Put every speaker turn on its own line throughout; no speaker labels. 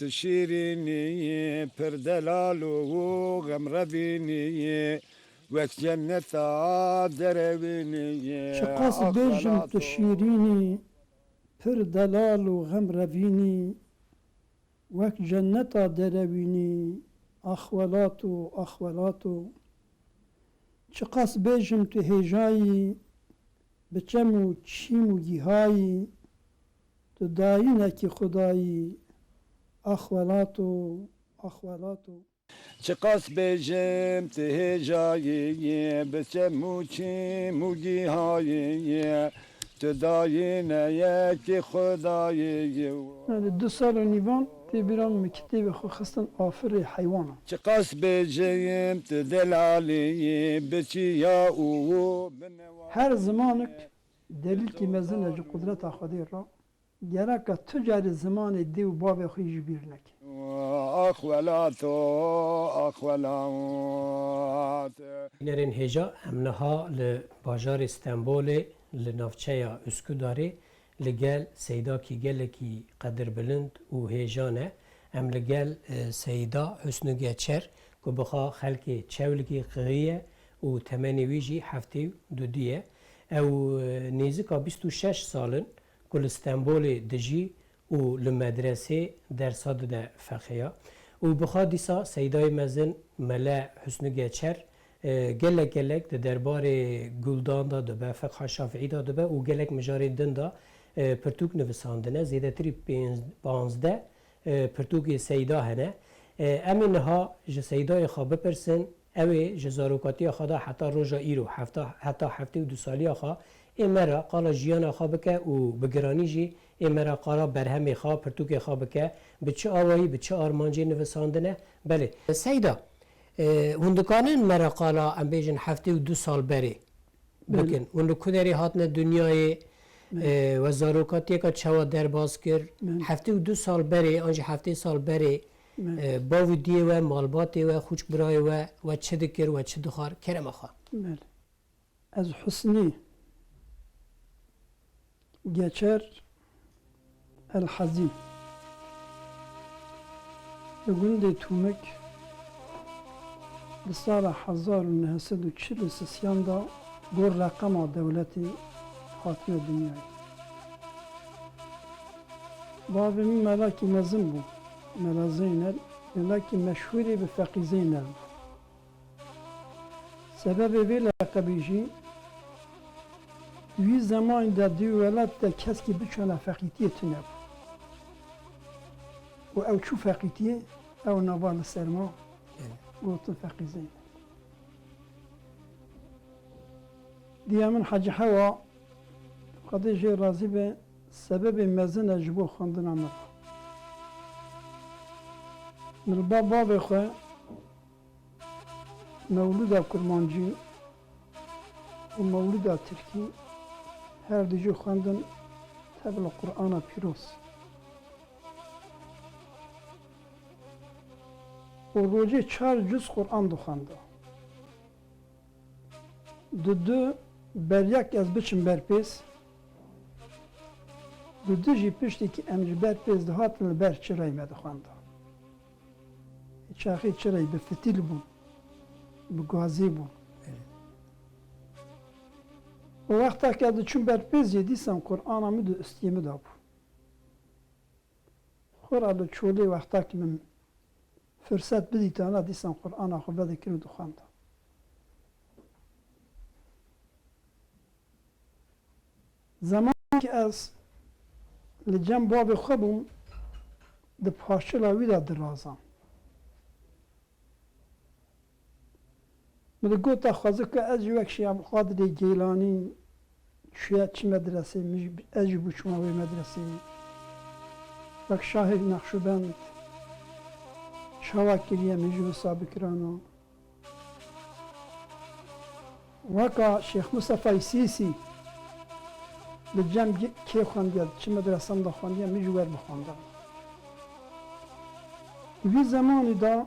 شیرینی پر دلال و غم روینی وک جنتا دربینی
چه قاس بیجم تو شیرینی پر دلال و غم روینی وک جنتا دربینی اخولاتو اخولاتو چه قاس بیجم تو هجایی بچم و چیم و گیهایی تو داینه کی خدایی اخولاتو اخولاتو
چه قاس بیجم ته جایی بچه موچی موگی هایی تو داینه یکی خدایی
2 سال و نیوان تی بیرام مکتب خو خستن آفر حیوانا
چه قاس بیجم ته دلالی بچی یا او
هر زمانک دلیل کی مزن اج قدرت خودی را گرک تجار زمان دی و باب خویش بیر نکی
اخولاتو اخولات
نرین هجا امنها لباجار استانبول لنافچه اسکوداری لگل سیدا کی گل کی قدر بلند و هجانه ام لگل سیدا حسن گچر که بخوا خلکی چول کی قیه و تمنی ویجی هفته دو دیه او نیزکا 26 سالن کل استانبول دجی و لمدرسه درساد ده فقیا و بخوا دیسا سیدای مزن ملا حسن گچر گلک گلک ده دربار گلدان دا دبه فقه شافعی دا دبه و گلک مجاری دن دا پرتوک نویساندنه زیده تری 15 پرتوک سیدا هنه امین ها جه سیدای خواه بپرسن اوی جه زاروکاتی خواه دا حتی روژا ایرو حتی هفته و 2 سالی خواه امرا قالا جیان خواه بکه و بگرانی جی امرا قالا برهمی خواه پرتوک خواه بکه به چه آوایی به چه آرمانجی نویساندنه بله سیدا هندکانن مرا قالا ام بیجن هفته و 2 سال بری بکن هندو کدری هاتنه دنیای و زاروکاتی که چوا در باز کر هفته و 2 سال بری آنجا هفته سال بری باو دیه و مالباتی و خوچ برای و چه دکر و چه دخار کرم خواه
بله از حسنی گچر الحزین لگونده تومک بسال 1943 دا گور رقم دولتی حاکم دنیای بابی من ملاکی مزن بود ملا زینل ملاکی مشهوری به فقی زینل سبب وی لقبی جی وی زمان دا دی ولد دا کس که بچونه فقیتیه تنه و او چو فقیتیه او نوال سرما گوتن فقی زینل دیگه من حاج حوا قدیجه راضی به سبب مزن اجبو خواندن امر من باب خواه مولود کرمانجی و مولود ترکی هر دیجو خواندن طبل قرآن پیروز و روزی 4 جز قرآن دو خونده دو بریک از بچم برپیس دو جی پشتی که امج برپیس ده هاتن بر چرای مده خونده چاخی چرای به فتیل بون به گازی بون و وقتا که دو چون برپیس دیسم قرآن همه دو استیمه دا بون خور دو چولی وقتا که من فرصت بدی تانا دیسم قرآن خو بده کرد و خونده زمان که از لجم باب خوبم ده پاشلاوی دا درازم من گوتا خوازه که از یک شیعب قادر گیلانی شاید چی مدرسه از بچونه وی مدرسه وک شاهر نقشبند شواکریه مجو سابقرانو وکا شیخ مصطفی سیسی لجم که خواندید چه مدرسه دا خواندید میجوور بخواندم وی زمانی دا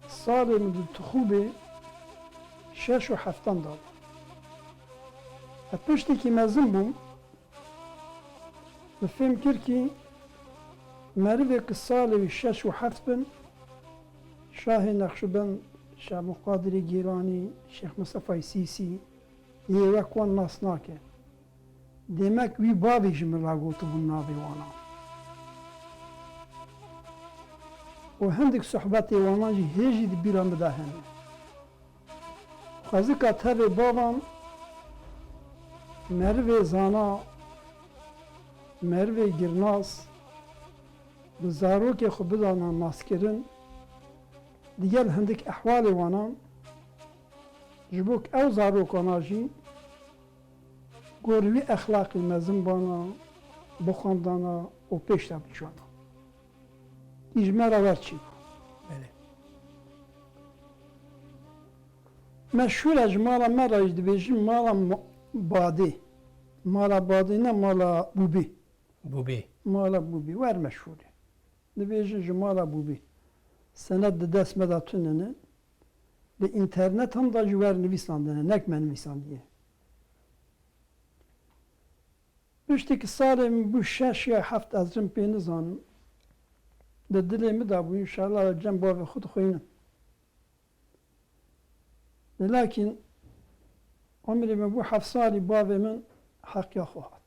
سال من تخوبه 6 و 7 داد پشتی که مزن بوم به فهم کرد که مرد که سال 6 و 7 بن شاه نقشبند شاه مقادر گیلانی شیخ مصطفی سیسی یه وکوان ناس ناکه demek wî bavê ji min ragotibûn navê wanan. û hindik sohbetê wanan jî hêjî di bîra min de hene. Xwezika tevê bavan merivê zana, merivê girnas bi zarokê xwe bidana naskirin digel hindik ehwalê wanan ji bo ew zarokana jî گوروی اخلاقی مزن بانا بخواندانا و پیش تا بچوانا ایجمه را ورچی
بله
مشهور از مالا مرایج دبیجیم مالا باده مالا باده نه مالا بوبی
بوبی
مالا بوبی ور مشهوره دبیجیم جمالا بوبی سند دست مداتوننه به اینترنت هم da جوار نویساندنه نک من نویساندیه Pişteki salem bu 6 ya 7 azrım peyni zanım. De dilemi da bu inşallah cem bu ve xud xoynin. Lakin ömrümü bu 7 sali babemin hak ya xuhat.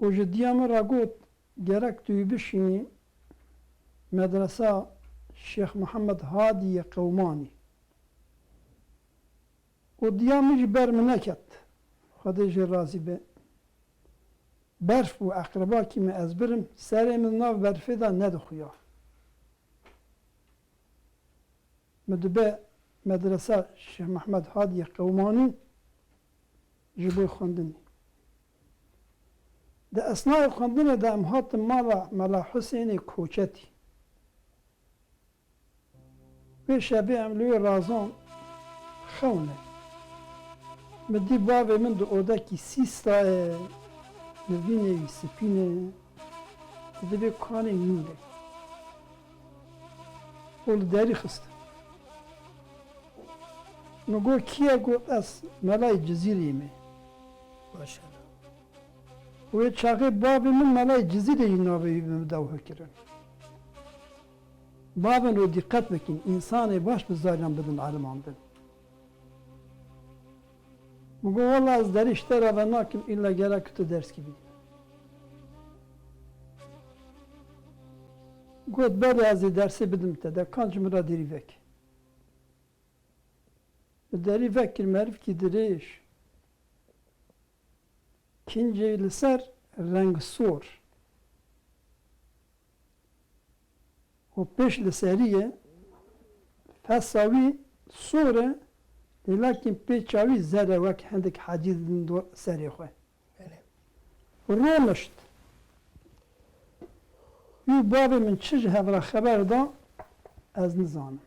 O jiddiyamı ragot gerek tüybişini medresa Şeyh Muhammed Hadiye Kavmani. O diyamı ji ber min neket. Xwedê jê razî be. Berf û eqrebakî me ez birim, serê min nav berfê da nedixuya. Me dibe medresa Şeyh Mehmed Hadiye Kavmanî ji bo xwendinê. Di esnayê xwendinê de em hatin mala Mela Husênê Koçetî. Vê şebê em li wê razan xewne. Me dî bavê min di odekî sîstayê nivînê wî spînê dibe kanê nû de. O li derî xist. Me got kiye got ez melayê Cizîreyê me.
ماشاءالله
Wê çaxê bavê min melayê Cizîrê jî navê wî min dewhe kirin. Bavên o dîqet bikin, însanê baş bi zariyan bidin aliman bin. Bugün valla az deri işler ve nakim illa gerek kötü ders gibi. God beri az dersi bidim de kancımıra derivek. Derivek ki merif ki direş. Kinci liser renk sor. O peş liseriye fesavi sore lakin pêçavî zere wek hindik hecî din do serê xwe. Rûmişt. Wî bavê min çi ji hev re xeber da ez nizanim.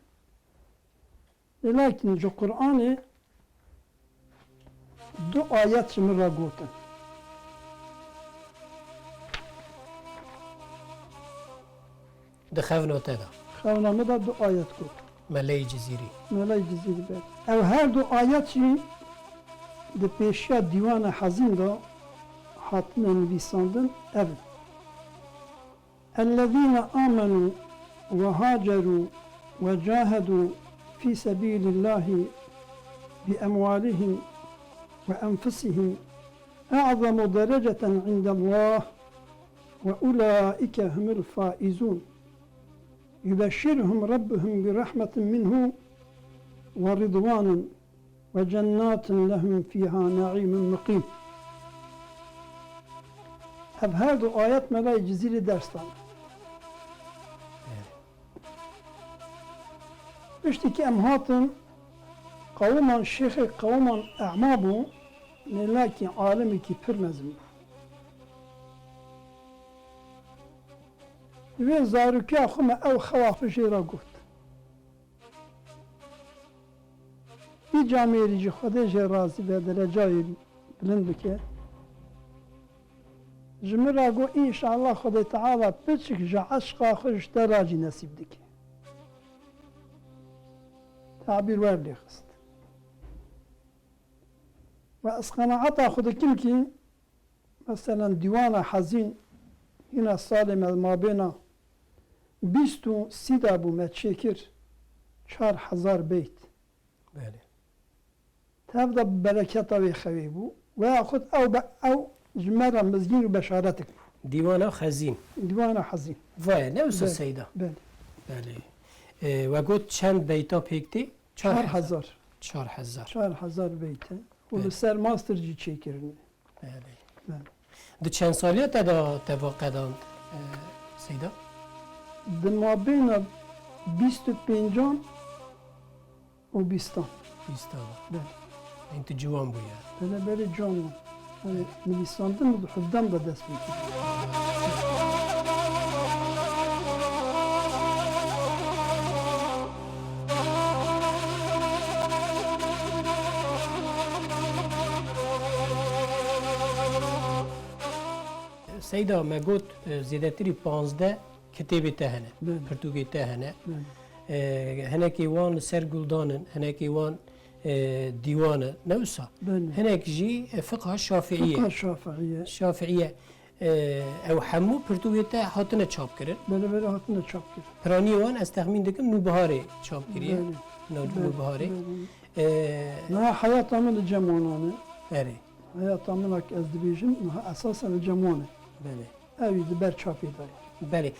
Lakin ji Qur'anê 2 ayet ji min re gotin.
دخونا تدا
Xewna me da 2 ayet got.
ملای جزیری
Melay Cizîrî ber. Ev her 2 ayet jî di pêşiya dîwana hezîn da hatine nivîsandin ev. اَلَّذ۪ينَ آمَنُوا وَهَاجَرُوا وَجَاهَدُوا فِي سَب۪يلِ اللّٰهِ بِأَمْوَالِهِمْ وَأَنْفُسِهِمْ أَعْظَمُ دَرَجَةً عِنْدَ اللّٰهِ وَأُولَٰئِكَ هُمُ الْفَائِزُونَ يُبَشِّرُهُمْ رَبُّهُمْ بِرَحْمَةٍ مِّنْهُ وَرِضْوَانٍ وَجَنَّاتٍ لَهُمْ فِيهَا نَعِيمٌ مُقِيمٌ. Ev her 2 ayet Melay Cizîrî derstan. Piştî em hatin qawman şeyxê qawman e'ma bû, lakin alimekî pir mezin bû. Wê zarokîya xwe me ew xewa jê re got. Vî camêrî jî Xwedê jê razî be derecayê bilind bike. Ji min re got înşallah Xwedê Teala piçik ji eşqa xwe ji te ra jî nesîb dike. Tabîr wer lê xist. Ve ez qenaeta xwe dikim ki Mesela divana hazin yine salim el mabena 23 bu meçekir 4000 beyt.
بله
تبدا برکت و خوی بو و خود او جمره مزگیر و بشارتک
دیوانا خزین
دیوان حزین
وای نوسا
بله.
سیدا
بله
بله و گفت چند بیتا پیکتی
4000
4000
4000 بیته و
بله.
سر ماستر جی چیکرنی
بله
بله
دو چند سالیت دا توقعدان سیدا
دما بین 25 و 20
بیستانا
بله
این تو جوان بویا
بله بله جان نویساندن و حفظان da dest میکنه
سیدا ما گفت زیادتری 15 کتابی تهنه
بله.
پرتوگی تهنه
بله
هنکی وان سر گلدانن هنکی وان دیوانه نوسا
بله
هناك جي فقه الشافعية
فقه شافعیه
الشافعية او حمو پرتوگیتا هاتنه چاپ کرد
بله بله hatını çap gir
پرانی وان از تخمین دکم نوبهاری چاپ کریه
بله
نوبهاری
نه hayat amel cemonane
اره
hayat amel ak ez dibijim esasen cemone
بله
evi de ber çapı dayı
بله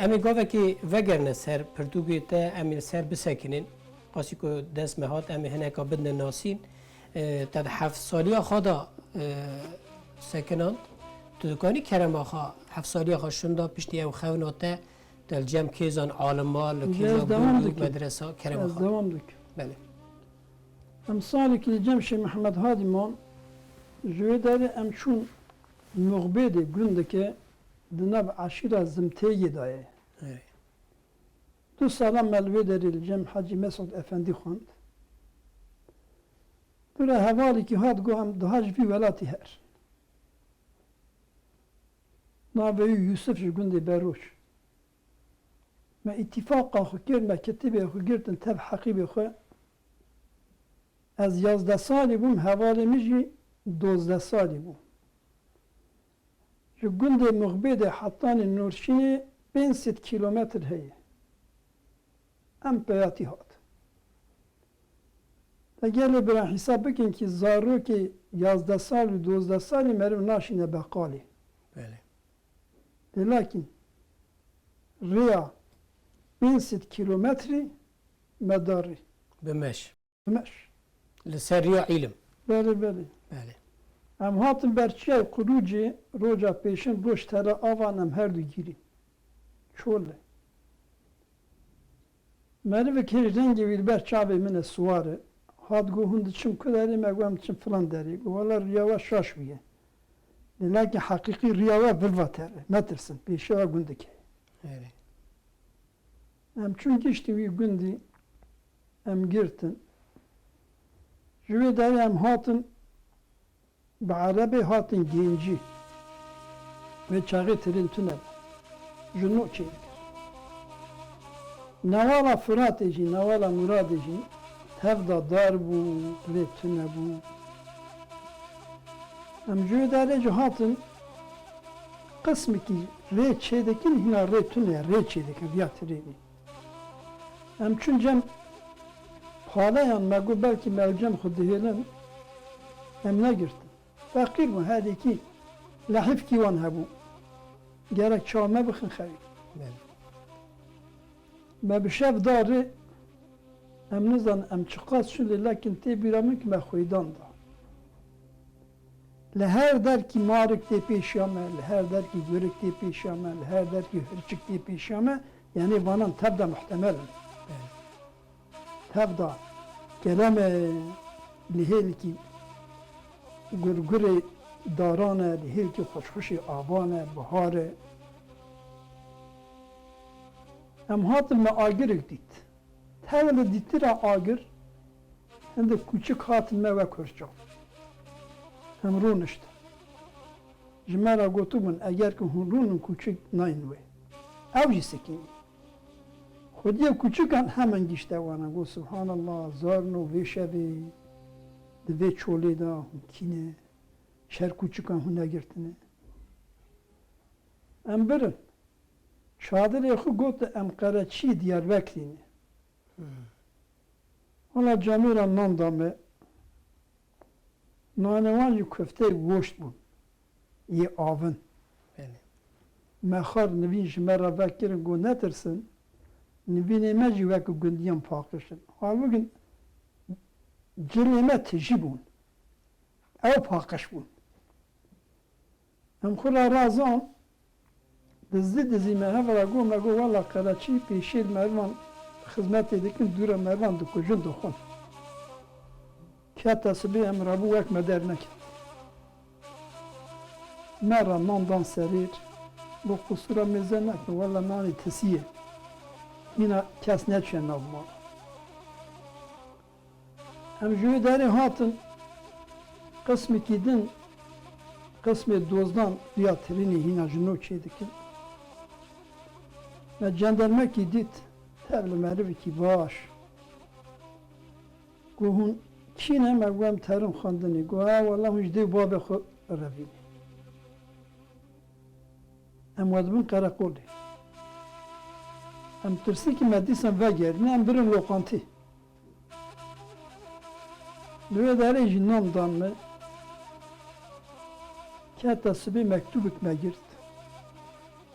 امی گاوه که وگرنه سر پرتوگیتا امی سر بسکنین قاسی که دست مهات امی هنکا بدن ناسین تد 7 سالی خدا سکناند تو دکانی کرم آخا 7 سالی آخا شندا پشتی او خوناته دل جمع کیزان عالمال و کیزان
devam
بودو
dikir.
مدرسه کرم
Ez
آخا
devam dük.
بله
Emsali ki Cemşi Mehmet Hadiman jüvederi emçun muğbedi gündeki dınab aşira zımteyi daye.
اره
Du salam melvederil Cem Hacı Mesud Efendi khand. Böyle havali ki had goham daha jvi velati her. Nabeyi Yusuf gündi beruş. Me ittifaqa xu kir me ketibe xu girtin teb haqibe xu از 11 سالی بوم حوالی میجی 12 سالی بوم جو گند مغبید حطان نورشینی 500 کیلومتر هیه ام پیاتی هات اگر برای حساب بکن که زارو که 11 سال و 12 سالی مرو ناشینه بقالی
بله
لیکن ریا 500 کیلومتری مداری
بمش
بمش
لسریا علم
بله بله
بله
ام هاتم برچه قروجی روجا پیشن روش تره آوانم هر دو گیریم چوله مروه که رنگی ویل برچاوی من سواره هات گو هند چم کداری مگوام چم فلان داری گو والا ریاوا شاش بیه لیکن حقیقی ریاوا بلوا تره نترسن پیشه و گنده که
اره
ام چون گشتی وی گندی ام گرتن جوی داری ام هاتن به عربی هاتن گینجی و چاقی ترین تونه جنو چی نوالا فرات جی نوالا مراد جی تفدا دار بو ری تونه بو ام جوی داری جو هاتن قسمی کی ری چی دکن هنا ری تونه ری چی دکن یا ترینی ام چون cem Halayan megu belki mevcem xudihilen emne girtin. Fakir mu hadi ki lahif ki van hebu. Gerek çağme bıxın xevi.
بله
Me bişev dari emnizan em çıqas şuli lakin te biramik me xuydan da. Le her der ki marik te peşyame, le her der ki görük te peşyame, le her der ki hırçık te peşyame yani vanan tebda muhtemelen.
بله
تبدا کلام لهیل کی گرگر دارانه لهیل کی خوشخوشی آبانه بهاره ام هاتم ما آگر دید تاول دیتی را آگر هنده کوچک هاتم ما و کرچا هم رونشت جمعه گوتو من اگر که هون رونن کوچک ناینوه او جی سکینی خودی کوچکان همان گشته وانه گو سبحان الله زارنو ویشبی دوی چولی دا کینه شهر کوچکان هون نگرتنه ام برن çadırê xwe got em qereçî Diyarbekirî. Hala camîra nan da me nanêwan jî kufteyê goşt bûn yê avin. Me xar nivîn ji me re vekirin got netirsin nivînê me jî wekî gundiyan paqişin. Halbukin cilê me tijî bûn. Ew paqîş bûn. Em xwe re razan dizî me hevra got me got wela qereçî pêşê mervan xizmetê dikin dûre mervan dikujin dixwin. Kete sibê em rabû wek me dernekin. Me re nan dan serêr bu qusura mêze nekin wela nanê tisiye. Yine kes neçe nav mal. Em ji wê derê hatin qismekî din qismê dozdan duya tirînê hîna ji no çê dikin. Me cendermekî dît tev li merivekî baş. Got hûn çî ne me got em terim xwendinê. Got ha wela hûn ji dêw babê xwe revîne. Em wedibin qereqolê. Em tirsikî me dîsan vegerîne em birin loqantî. Li wê derê jî nan dan me kete sibê mektûbek me girt.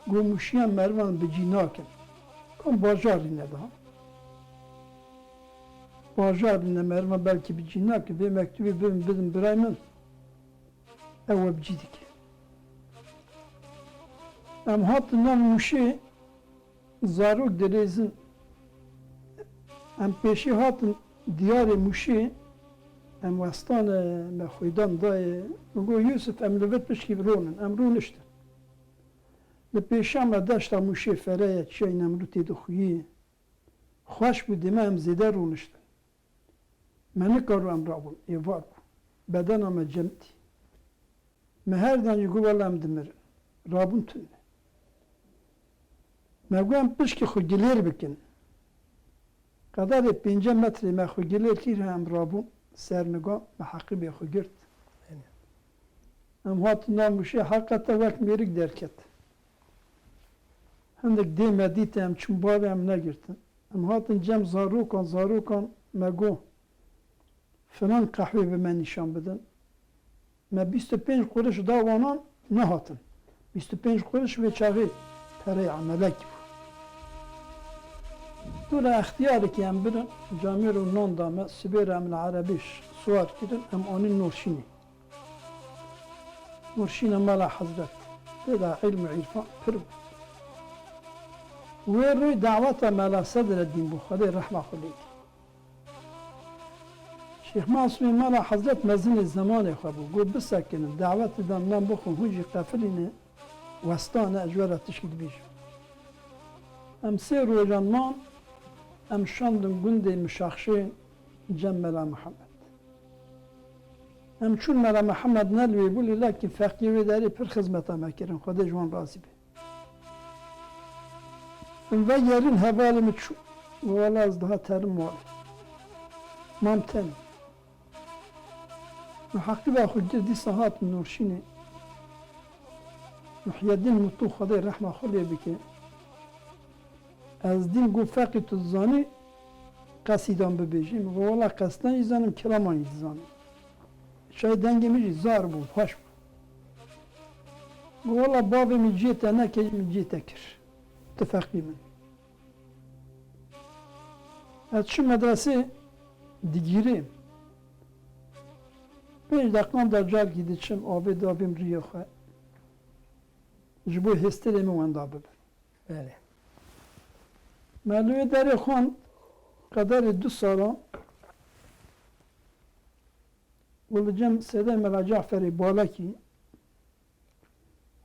Got mûşiyan mervan bi cî nakin. Kom bajarî ne daha. Bajarî ne mervan belkî bi cî nakin. Vê mektûbê bidin birayê min ew we bi cî dike. Em hatin nan mûşê zarok dirêzin em pêşî hatin diyarê mûşê em westana me xwêdan dayê got Yusuf em li vir piştî ronin em rûniştin. Li pêşa me deşta mûşê fereye çiyayê Nemrûtê dixuyî xweş bû dîme em zêde rûniştin. Me nikaru em rabûn êvar bû. Bedena me cemtî. Me her dan jî got wela em dimirin. Rabûn tune. Me got em pişkî xwe gilêr bikin. Qederê 5 metrê me xwe gilêr kir em rabûn serniga me heqîbê xwe girt. Em hatin nan mûşê heqete wek mêrik derket. Hindek dê me dîte em çûn bavê em negirtin. Em hatin cem zarokan me got filan qehwê bi me nîşan bidin. Me 25 quriş da wanan nehatin. 25 quriş vê çavê pereyê emelekî bû. Dûra ixtiyareke em birin camîr û nan da me sibê re em li erebî swar kirin em anîn Nurşînê. Nurşîn mala Hezret. Têda ilm û îrfan pir bû. Wê rûy daweta mela Sedreddîn bû Xwedê rehma xwe lê. Şeyx Masûmê mala Hezret mezinê zemanê xwe bû. Got bisekinin dawetê dan nan bixwin hûn jî qefilîne westane ji we re tişkî dibêjin. Em sê rojan man em şandin gundê Mişaxşê cem mela Mihemed. Em çûn mela Mihemed ne li wê bû lê lekî feqî wê derê pir xizmeta me kirin. Xwedê ji wan razî be. Ve yerin hevalê min çû. Wela ez daha terim malê. Mam tenê. Me heqîba xwe gir dîsa hatin Nurşînê. Muhyiddin Mutlu Xwedê rehma xwe lê bike. Ez dîm got feqî tu dizanî qesîdan bibêjî. Me got wela qesdan jî zanim kiraman jî dizanî. Şayê dengê min jî zar bû xweş bû. Got wela bavê min ciyê te nekir min ciyê te kir. Tu feqî min. Ez çûm medresê digîrêm. 5 deqan da carkî diçim avê dabêm rûyê xwe. Ji bo hêstirê min wenda bibin. Me li wê derê xwand qederê 2 salan û li cem Sêdê Mela Caferê Balekî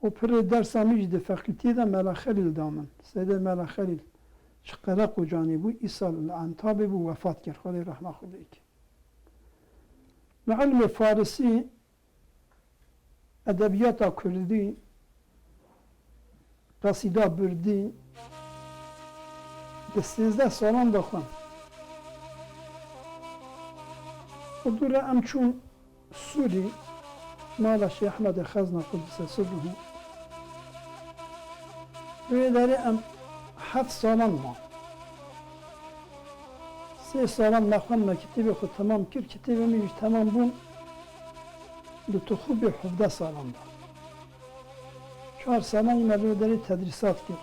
û pirê dersa min jî di feqîtiyê de Mela Xelîl da min. Sêdê Mela Xelîl ji Qereqocanê bû îsal li Entabê bû wefat kir. Xwedê rehma xwe lê bike. Li ilmê Farisî edebiyata Kurdî qesîda Birdî di 13 salan de xwend. û dûra em çûn Sûrî mala Şeyh Ehmedê Xezna Qudüs'e sirruhu Lüvederi em 7 salan ma. 3 salan nexwendime kitêbê xwe temam kir, kitêbê min jî temam bûn li Tuxubê 17 salan da. 4 salan me lüvederî tedrîsat kir.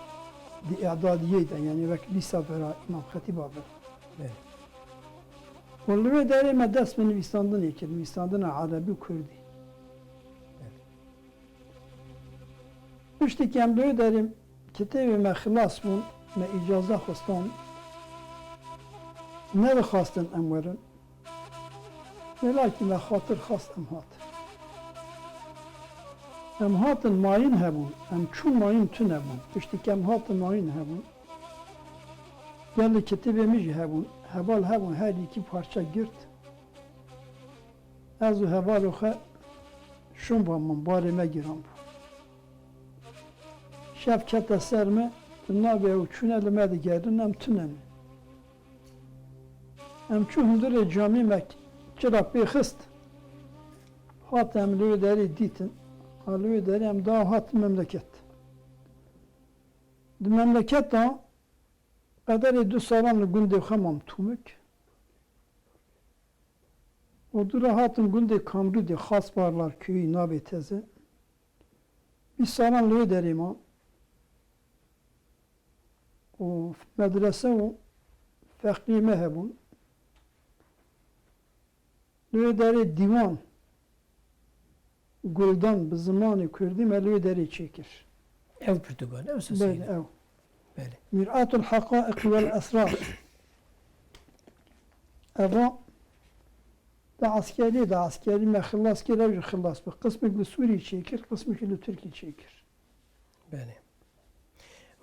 Di i'dadiyê de yani vek lîsa vera İmam Xetîba vera.
Evet.
û lüvederî me dest bi nivîsandinê kir, nivîsandina Erebî û Kurdî. Piştî em lüvederî kitêbê me xilas bûn, me îcaza xwestan, nedixwastin em werin. Belakî me xatir xast em hatin. Em hatin mayîn hebûn, em çû mayîn tune bûn. Piştî em hatin mayîn hebûn. Gelî kitêbê min jî hebûn, hebal hebûn her îkî parça girt. Ez û hevalê xwe şûnvan min barê me giran bû. Şev kete ser me, navê ew çûne li me digerin em tune ne. Em çû hundirê camî me çira pê xist. Hat em lüvederî dîtin. Lüvederî em daha hatin memleket. Di memleketa qederê 2 salan li gundê xwe mam tûmik. O dura hatin gundê Kamrûdê Xasbarlar köyî navê teze. 1 salan lüvederî mam. O medrese û feqî me hebûn. Lüvederî dîwan Guldan bi zimanê Kurdî me lüvederî çêkir.
Ev Portugal, ev
Belê
Sosiyete.
ew.
Belê.
Mir'atul Hakâiq vel Esrar. Eva da askerî me xilas kir, ev jî xilas bi. Qismek li Sûrî çêkir, qismekî li Tirkî çêkir.
Belê.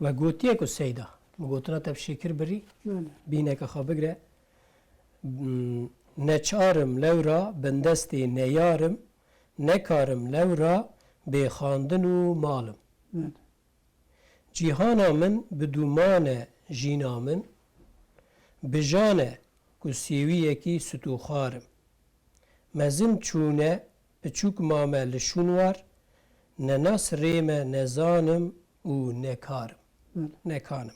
Ve gotiye ku seyda. Gotina te şekir birî,
Belê.
bîneke xwe bigire. Neçarim lewra bindestê neyarim, nekarim lewra bê xandin û malim.
Belê.
Cîhana min bi dûmane jîna min, bi jane ku sêwiyekî stûxarim. Mezin çûne biçûk mame li şûn war, ne nas rê me nezanim û nekarim.
Belê.
Nekanim.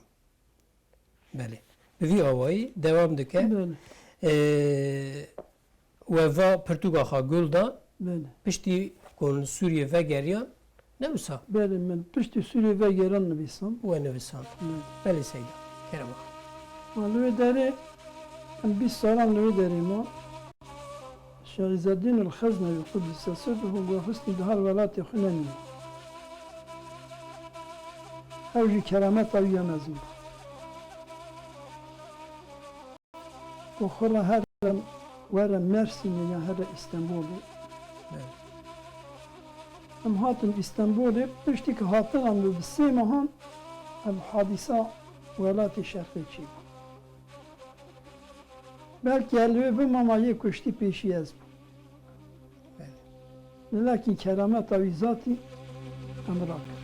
Belê. Bi vî awayî devam dike.
Belê.
Weva Portugal xwe gul da,
Belê.
piştî ku Sûriye vegeriyan, nevisa
Belê min piştî Sûrî ve geran nivîsan.
we nivisand.
Belê.
Belê seyda. Kerema.
Lüvederî em 1 salan lüvederî ma. Şehîzeddîn el-Xeznevî Kuddise sirruhu ve husnî dihar welatê xwe nenî. Ew jî keramet ew yemezin. O xula her were Mersinê ya here İstanbulê. Em hatin İstanbulê piştî ki hatin em li 3 mehan em hadîsa welatê Şerqê çî. Belki elvê bim ama yê kuştî pêşî ez bûm. Lakin kerameta wî zatî em rakir.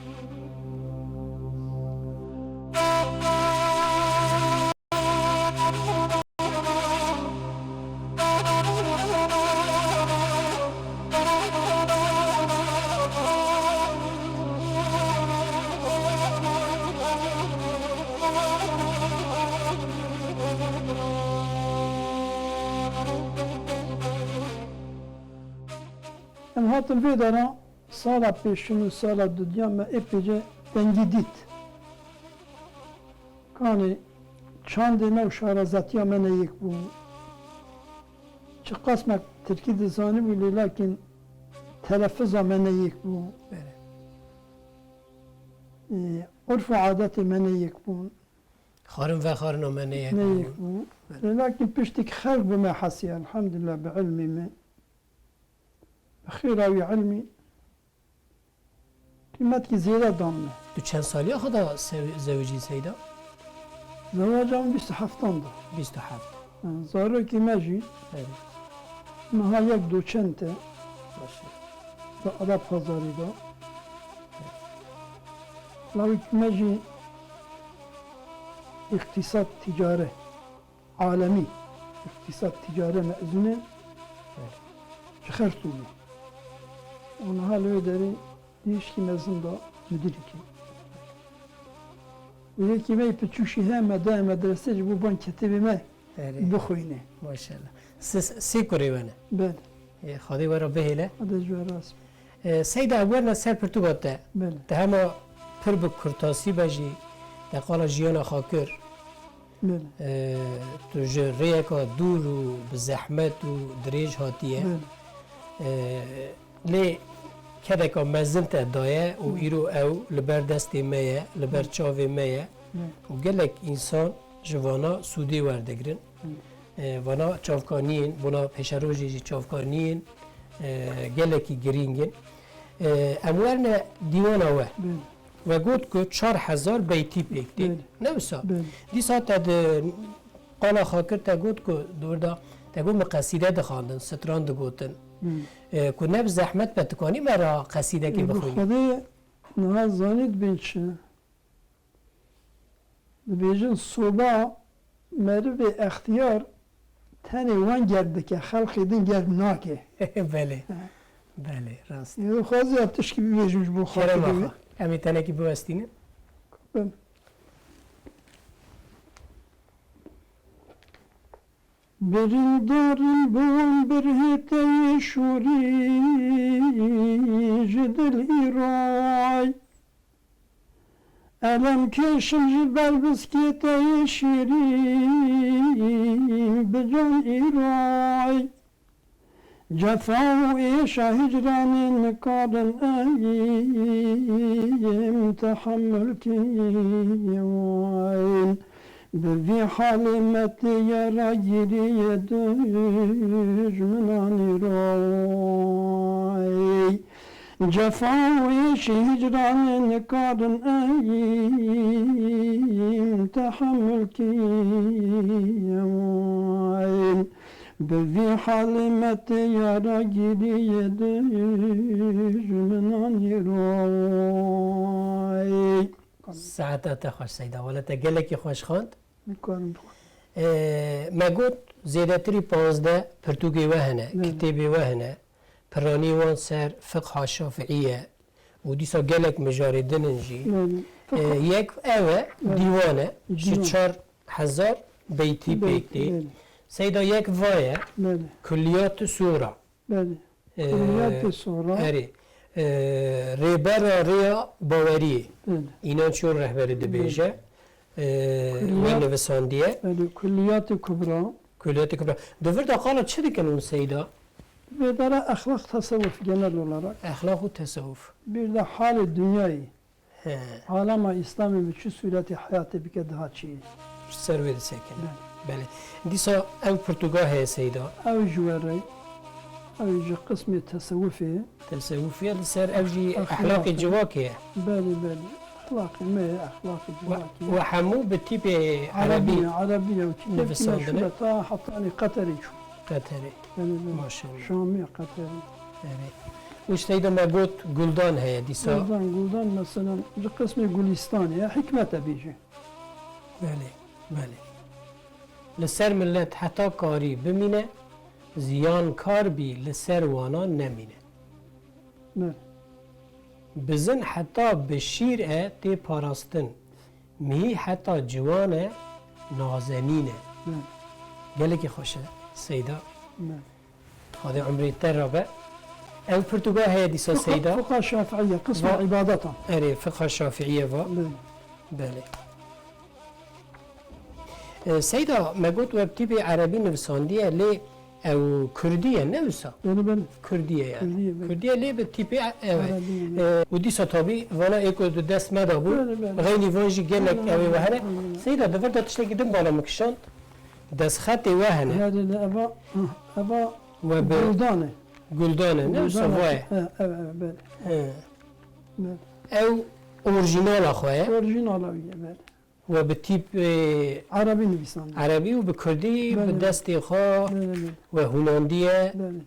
Em hatin vê dera sala pêşîn û sala dudiyan me epêce dengî dît. Kanî çandê me û şarazetiya me neyêk bû. Çi qasmek Tirkî dizanîbû lê lakin teleffuza me neyêk bû.
Belê.
Urf û adetê me neyêk bûn.
Xarin ve xarina me neyek.
Neyêk bû. Lê lakin piştî ki xelk bi me hesiye elhamdülillah bi ilmê me. Bi xêra wî ilmî kıymetkî zêde dan me.
Tu çend saliya xwe da zewicî seyda?
Zewaca min 27 da.
27.
Zarokê me jî
Belê.
niha yek doçent e
Başı.
li Adapazarê da. Lavî me jî iktisat ticare alemî iktisat ticare mezûne ji Xertûmê. û niha li wê derê dîşkî mezin da müdîrîkê. یکی می پچوشی همه ده مدرسه جبو بان کتبی می
اره
بخوینه
ماشاءالله سی کوری ونه
بله
خدای ورا بهله
هذا جوار راس
سیدا اولنا سر پرتوگاته
بله
ده همه پر به کرتاسی بجی ده قالا جیانا خاکر
بله
تو جریه که دور و بزحمت و دریج هاتیه
بله
لی کده که مزن تا دایه و ایرو او لبر دستی میه لبر چاوی میه و گلک انسان جوانا سودی وردگرن وانا چاوکانین وانا پشروجی چاوکانین گلکی گرینگن امورنا دیوان اوه
بله
و گوت که 4000 بیتی پیکتی نوسا
بله
دی ساعت قالا خاکر تا گوت که دوردا تا گوت قصیده دخواندن ستران دگوتن که نب زحمت بتکانی مرا قصیده که بخونی
خدا نه زانید بینچ بیجن صبح مرو به اختیار تنی وان گرده که خلق دین گرد ناکه
بله بله راست
یه خوازی آتش که بیجوش بو
کرم
خاطر
آخا امی تنه که بوستینه
برندارن بون برهته شوری جدل ایرای علم کشم جبر بسکیته شیری بجان ایرای جفا و ایشا هجران نکارن ایم تحمل کیوین بفي حالمت يرى جري دجمناني راي جفاوي هجران نكارن ايم تحمل كيوين بفي حالمت يرى جري دجمناني راي
ساعتها خوش سیدا ولی تا گلکی خوش خواند
میکنم
ما گوت زیده تری 15 پرتوگی وهنه کتابی وهنه پرانی وان سر فقه شافعیه و دیسا گلک مجاردن جی یک اوه دیوانه شی 4000 بیتی بیتی سیدا یک وایه کلیات سورا
بله کلیات سورا
اری ریبر ریا باوری اینا چون رهبری دبیجه و نویسندیه
کلیات کبرا
کلیات کبرا دوور دا قالا چه دیکن اون سیدا؟
bir de ahlak tasavvuf genel olarak
اخلاق و تصوف
bir de hal dünyayı alama İslam'ı bütün sureti hayatı bir kez daha çiğ.
سروی سکن بله دیسا او پرتوگاه ہے سیدا
Ev jüveri, ev jü kısmı tasavvufi,
تصوفیه لسر او جی اخلاق جواکیه
beli beli, ahlakı me, ahlakı civaki.
و حمو به تیپ عربی
Arabiye ve kitap
Nefes
kime ta hatta hani Katari şu.
قطره
Yani
ماشاءالله
Şami Katari.
و سیدا ما گوت گلدان ہے دیسا
Guldan mesela bir kısmı Gülistan ya hikmet ebici.
بله بله لسر ملت حتی کاری بمینه زیان کار بی لسر وانا نمینه
Ne?
بزن حتی به شیر تی پاراستن می حتی جوان نازنینه
Ne?
گله که خوشه سیدا
Ne?
خدا عمری تر رابع او پرتوگاه هیا دیسا سیدا
فقه şafiiye kısmı
Va-
ibadatan.
اری فقه شافعیه و
Ne?
بله سیدا مگوت وب تیپی عربی نویساندیه لی او کردیه نویسا
Yani ben
کردیه یعنی
Kürdiye, evet.
کردیه لی به تیپی
Arabiye.
و دیسا تابی وانا ایکو دو دست مدا بود
بله، بله.
غیلی وانجی گلک اوی وهنه سیدا دفر دا تشتکی دم بالا مکشاند دست خطی وهنه
yani eva
و به
Guldanı.
گلدانه نویسا وای
Evet böyle. Evet.
او اورجینال خواه
Orijinal abiye böyle.
و به تیپ
Arabi Nisan'da.
عربی و به کردی به
بله.
دستی خواه
Böyle böyle.
و هولندیه
Böyle.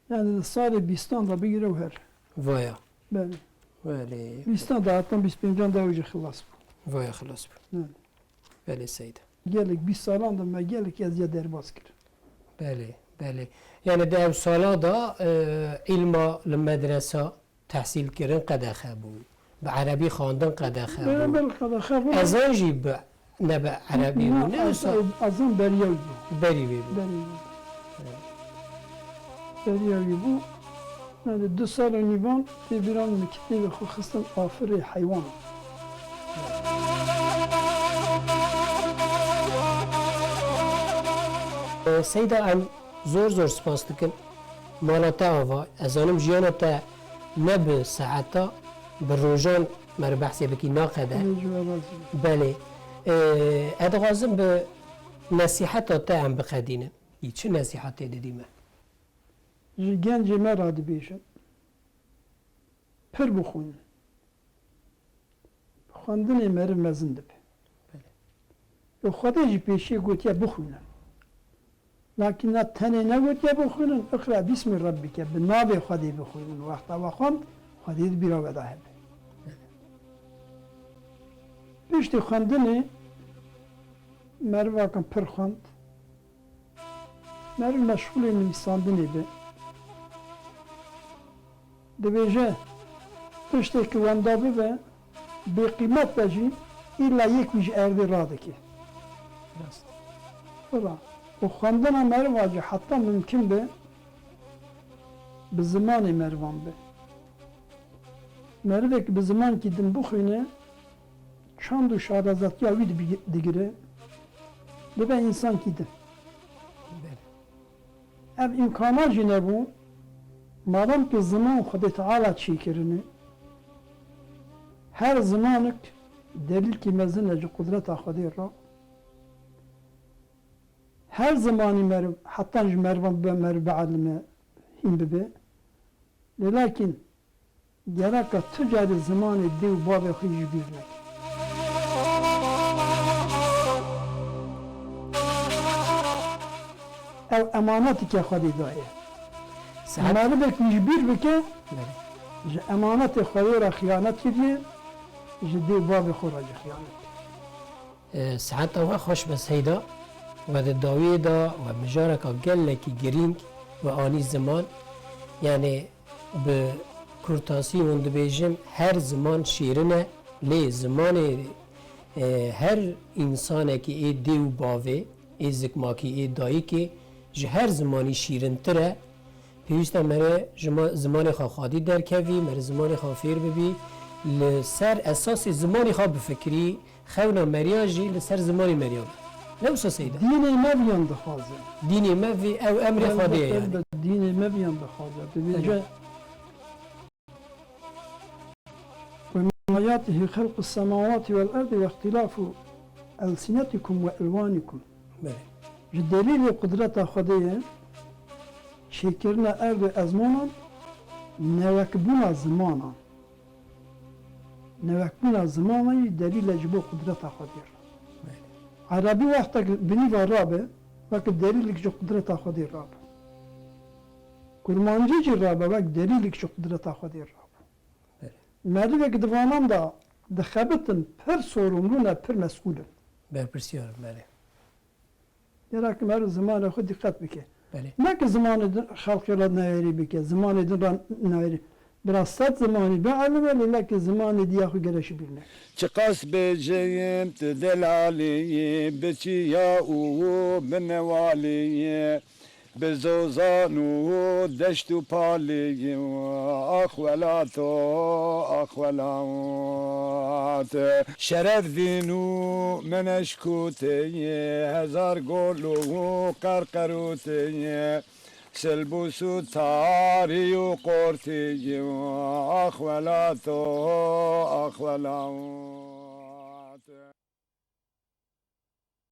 Yani sadece Bistan'da bir gire her.
وایا
Böyle.
ولی
Bistan'da hatta biz pincan da ucu kılas.
وایا خلاص بود
بله.
بله سید
Gelik biz sağlandı mı gelik yazıya derbaz kır.
بله بله یعنی در سالا دا علم المدرسه تحصیل کردن قدر بود به عربی خواندن قد خبر
بالقدر خبر
ازان جی به نه به عربی و نه
ازان بریایی
بری بی
بریایی بو نه 2 سال و نیوان تبیران مکتب خو خستن آفر حیوان
سیدا ام زور سپاس دکن مالا تا آوا ازانم جیانا تا نه به ساعتا به روژان مر بحثی بکی ناقده بله ادغازم به نصیحت تا هم بقدینه ای چه نصیحتی دیدیمه
گنج مرا دبیشن پر بخون خواندن مر مزن دب و خدا جی پیشی گوتیا بخونن لكن التاني نقول يا بخونن اقرأ باسم ربك بالنابي خدي بخونن وقت وخوند خدي بيرا بداهب بيشتي خواندني مروا كان پر خواند مرو مشغول نویساندنی به دبیجه پشتی که وندابه به قیمت بجی ایلا یک ویج ارده راده که و خواندن مرواجه حتی ممکن به زمان مروان به مروه که به زمان که دن بخوینه چند و شارزات یا وید دیگره به انسان که دن ev imkana jî nebû madem ki ziman Xwedê Teala çîkirine her zimanek delîlkî mezin e ji qudreta Xwedê ra her zimanî meriv heta ji mervan bibe meriv bielime hîn bibe lêlakin gereka tu carî zimanê dê û bavê xwe jî bîr neke ev emaneteke Xwedê daye merivek jî bîr bike ji emanetê Xwedê ra xiyanet kiriye ji dê û bavê xwe ra jî xiyanet
ساعت او خوش به سیدا و د داوی دا و مجارکا گلکی گرینگ و آنی زمان یعنی به کرتاسی و دبیجم هر زمان شیرنه لی زمان هر انسان که ای دیو باوه ای زکماکی ای دایی که جه هر زمانی شیرن تره پیوسته مره زمان خواهی درکوی مره زمان خافیر ببی لسر اساس زمانی خواه بفکری خونا مریاجی لسر زمانی مریاب نه اوسا سیده
دینê me biyan dixwaze
دینی موی او امر خواهی یعنی
dînê me biyan dixwaze dibêje ومن آياته خلق السماوات والأرض واختلاف ألسنتكم وألوانكم
بله
ji delîlê qudreta Xwedê çêkirina erd û ezmanan newekbûna zimanan newekbûna zimanan jî delîl e ji bo qudreta Xwedê re Arabî wextek binîva rabe wek delîlek ji qudreta Xwedê rabe Kurmancî jî rabe wek delîlek ji qudreta Xwedê rabe merivek divanan da dixebitin pir sorumlû ne pir mes'ûl in
برپرسیارم بله
Gerek mer zimanê xwe dikkat bike.
بله
Ne ki zimanê din xelkê ra neverî bike, zimanê din ra neverî. Biraz sert zimanî be elime lê ki zimanê diya xwe gereşi bîrne.
Çıkas bejeyim tu delaliyi biçiya u binevaliyi Bizozanu deştu paliyi Akhvelato akhvelat Şeref dinu meneşkuteyi Hezar golu karkaruteyi Selbusu tariyu qortiyi Akhvelato akhvelat